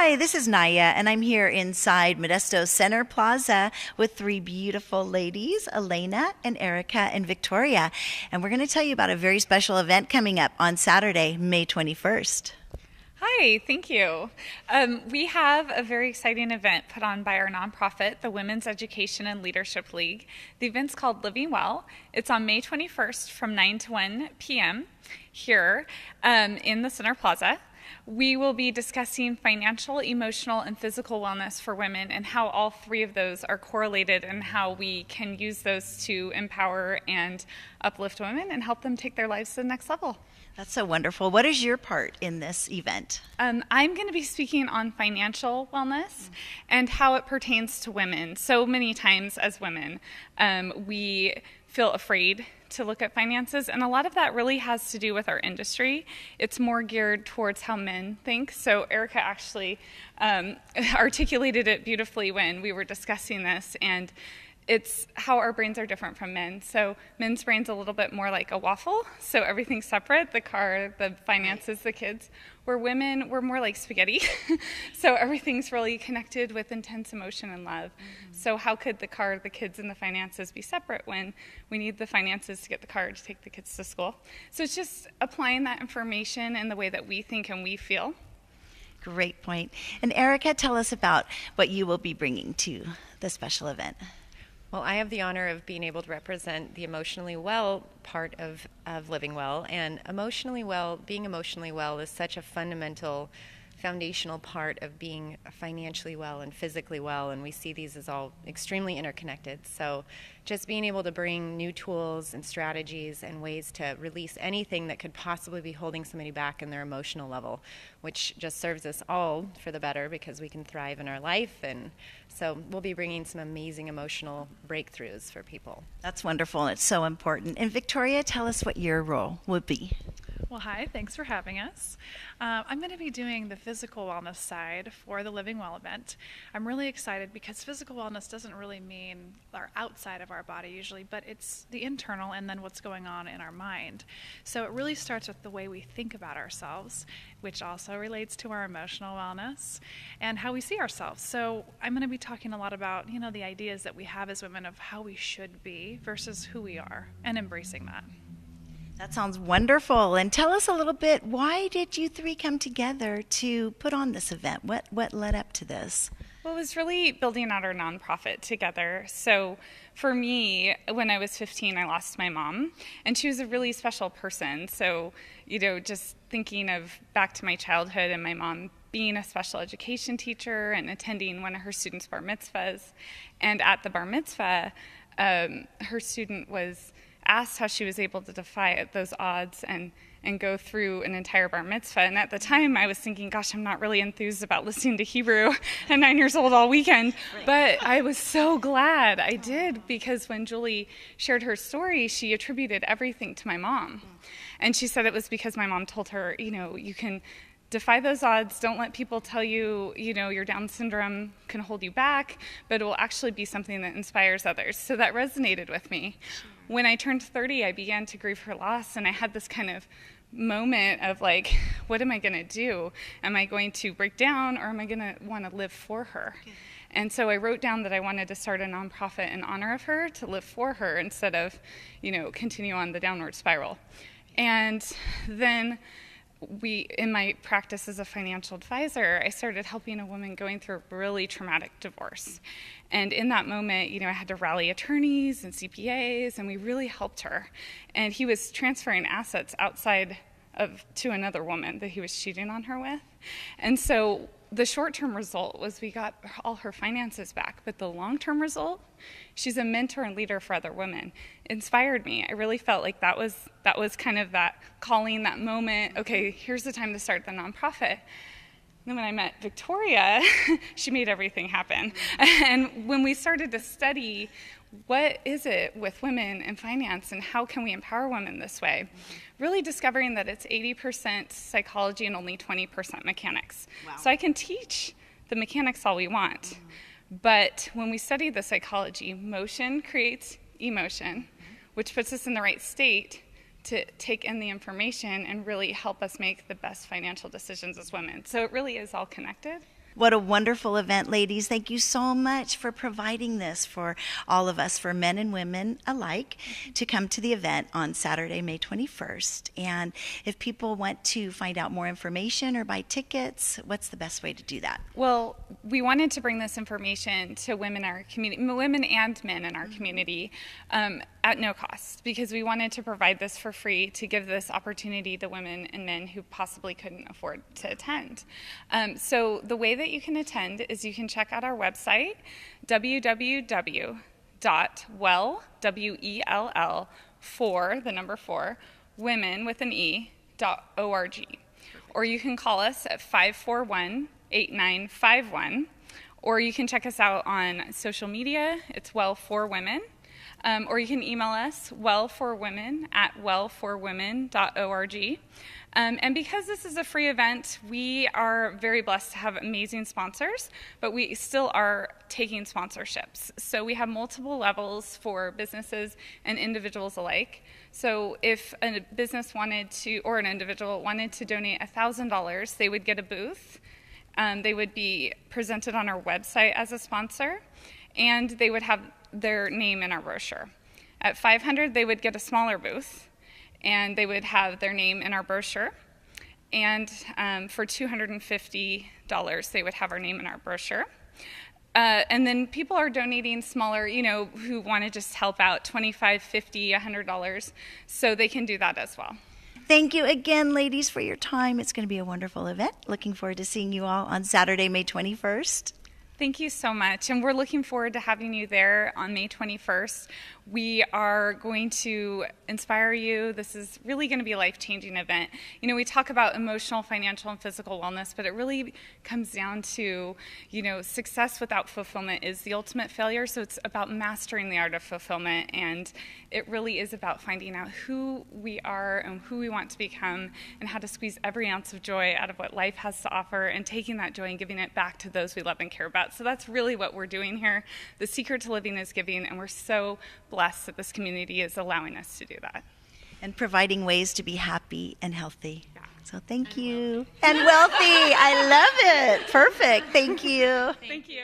Hi, this is Naya, and I'm here inside Modesto Center Plaza with three beautiful ladies, Elena and Erica and Victoria. And we're going to tell you about a very special event coming up on Saturday, May 21st. Hi, thank you. We have a very exciting event put on by our nonprofit, the Women's Education and Leadership League. The event's called Living Well. It's on May 21st from 9 to 1 p.m. here in the Center Plaza. We will be discussing financial, emotional, and physical wellness for women and how all three of those are correlated and how we can use those to empower and uplift women and help them take their lives to the next level. That's so wonderful. What is your part in this event? I'm going to be speaking on financial wellness and how it pertains to women. So many times as women, we feel afraid to look at finances, and a lot of that really has to do with our industry. It's more geared towards how men think. So Erica actually articulated it beautifully when we were discussing this, and it's how our brains are different from men. So men's brain's a little bit more like a waffle, so everything's separate, the car, the finances, the kids. Where women, we're more like spaghetti, so everything's really connected with intense emotion and love. So how could the car, the kids, and the finances be separate when we need the finances to get the car to take the kids to school? So it's just applying that information in the way that we think and we feel. Great point. And Erica, tell us about what you will be bringing to the special event. Well, I have the honor of being able to represent the emotionally well part of Living Well. And being emotionally well is such a fundamental, foundational part of being financially well and physically well. And we see these as all extremely interconnected. So just being able to bring new tools and strategies and ways to release anything that could possibly be holding somebody back in their emotional level, which just serves us all for the better because we can thrive in our life. And so we'll be bringing some amazing emotional breakthroughs for people. That's wonderful, and it's so important. And Victoria, tell us what your role would be. Well, hi, thanks for having us. I'm going to be doing the physical wellness side for the Living Well event. I'm really excited because physical wellness doesn't really mean our outside of our body usually, but it's the internal and then what's going on in our mind. So it really starts with the way we think about ourselves, which also relates to our emotional wellness and how we see ourselves. So I'm going to be talking a lot about, the ideas that we have as women of how we should be versus who we are and embracing that. That sounds wonderful. And tell us a little bit, why did you three come together to put on this event? What led up to this? Well, it was really building out our nonprofit together. So for me, when I was 15, I lost my mom, and she was a really special person. So, just thinking of back to my childhood and my mom being a special education teacher and attending one of her students' bar mitzvahs. And at the bar mitzvah, her student was asked how she was able to defy those odds and go through an entire bar mitzvah. And at the time, I was thinking, gosh, I'm not really enthused about listening to Hebrew at 9 years old all weekend. Right. But I was so glad I did, because when Julie shared her story, she attributed everything to my mom. And she said it was because my mom told her, you can defy those odds. Don't let people tell you, your Down syndrome can hold you back, but it will actually be something that inspires others. So that resonated with me. When I turned 30, I began to grieve her loss, and I had this kind of moment of like, what am I going to do? Am I going to break down, or am I going to want to live for her? And so I wrote down that I wanted to start a nonprofit in honor of her, to live for her instead of, continue on the downward spiral. And then in my practice as a financial advisor, I started helping a woman going through a really traumatic divorce. And in that moment, I had to rally attorneys and CPAs, and we really helped her. And he was transferring assets outside to another woman that he was cheating on her with. And so the short-term result was we got all her finances back, but the long-term result, she's a mentor and leader for other women. It inspired me. I really felt like that was kind of that calling, that moment. Okay, here's the time to start the nonprofit. Then when I met Victoria, she made everything happen. And when we started to study what is it with women in finance and how can we empower women this way, really discovering that it's 80% psychology and only 20% mechanics. Wow. So I can teach the mechanics all we want, but when we study the psychology, motion creates emotion, which puts us in the right state to take in the information and really help us make the best financial decisions as women. So it really is all connected. What a wonderful event, ladies. Thank you so much for providing this for all of us, for men and women alike, to come to the event on Saturday, May 21st. And if people want to find out more information or buy tickets, what's the best way to do that? Well, we wanted to bring this information to women in our community, women and men in our community, at no cost, because we wanted to provide this for free to give this opportunity to women and men who possibly couldn't afford to attend. So the way that you can attend is you can check out our website, www.well, W-E-L-L, four, women with an E.org. Or you can call us at 541-8951, or you can check us out on social media. It's Well for Women. Or you can email us, wellforwomen@wellforwomen.org. And because this is a free event, we are very blessed to have amazing sponsors, but we still are taking sponsorships. So we have multiple levels for businesses and individuals alike. So if a business wanted to, or an individual wanted to donate $1,000, they would get a booth. They would be presented on our website as a sponsor, and they would have their name in our brochure. At $500, they would get a smaller booth, and they would have their name in our brochure. And for $250, they would have our name in our brochure. And then people are donating smaller, who want to just help out, $25, $50, $100, so they can do that as well. Thank you again, ladies, for your time. It's going to be a wonderful event. Looking forward to seeing you all on Saturday, May 21st. Thank you so much, and we're looking forward to having you there on May 21st. We are going to inspire you. This is really going to be a life-changing event. We talk about emotional, financial, and physical wellness, but it really comes down to, success without fulfillment is the ultimate failure, so it's about mastering the art of fulfillment, and it really is about finding out who we are and who we want to become and how to squeeze every ounce of joy out of what life has to offer and taking that joy and giving it back to those we love and care about. So that's really what we're doing here. The secret to living is giving, and we're so blessed that this community is allowing us to do that. And providing ways to be happy and healthy. Yeah. So thank you. And wealthy. I love it. Perfect. Thank you. Thank you.